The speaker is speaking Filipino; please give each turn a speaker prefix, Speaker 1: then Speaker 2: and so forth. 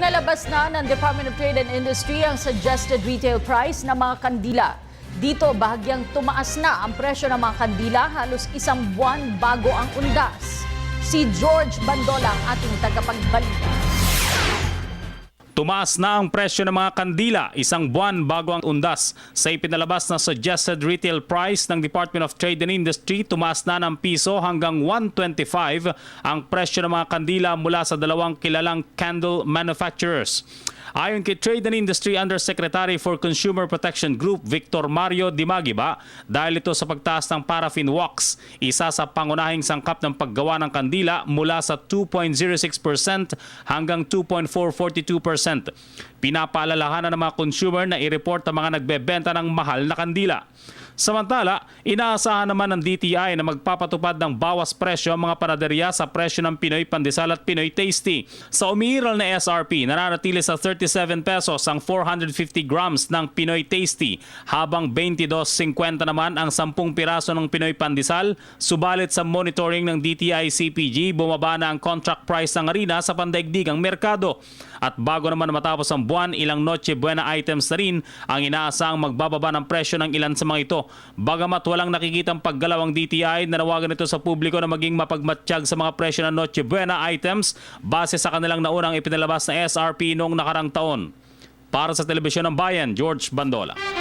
Speaker 1: Ipinalabas na ng Department of Trade and Industry ang suggested retail price ng mga kandila. Dito bahagyang tumaas na ang presyo ng mga kandila halos isang buwan bago ang undas. Si George Bandola ang ating tagapagbalita.
Speaker 2: Tumaas na ang presyo ng mga kandila isang buwan bago ang undas. Sa ipinalabas na suggested retail price ng Department of Trade and Industry, tumaas na ng piso hanggang 125 ang presyo ng mga kandila mula sa dalawang kilalang candle manufacturers. Ayon kay Trade and Industry Undersecretary for Consumer Protection Group Victor Mario Dimagiba, dahil ito sa pagtaas ng paraffin wax, isa sa pangunahing sangkap ng paggawa ng kandila mula sa 2.06% hanggang 2.442%. Pinapaalalahanan ng mga consumer na i-report ang mga nagbebenta ng mahal na kandila. Samantala, inaasahan naman ng DTI na magpapatupad ng bawas presyo ang mga panaderya sa presyo ng Pinoy Pandesal at Pinoy Tasty. Sa umiiral na SRP, nananatili sa 37 pesos ang 450 grams ng Pinoy Tasty, habang 22.50 naman ang 10 piraso ng Pinoy Pandesal. Subalit sa monitoring ng DTI CPG, bumaba na ang contract price ng harina sa pandaigdigang merkado. At bago naman matapos ang buwan, ilang Noche Buena items na rin ang inaasahang magbababa ng presyo ng ilan sa mga ito. Bagamat walang nakikitang paggalaw ang DTI, nanawagan ito sa publiko na maging mapagmatsyag sa mga presyo ng Noche Buena items base sa kanilang naunang ipinalabas na SRP noong nakarang taon. Para sa Telebisyon ng Bayan, George Bandola.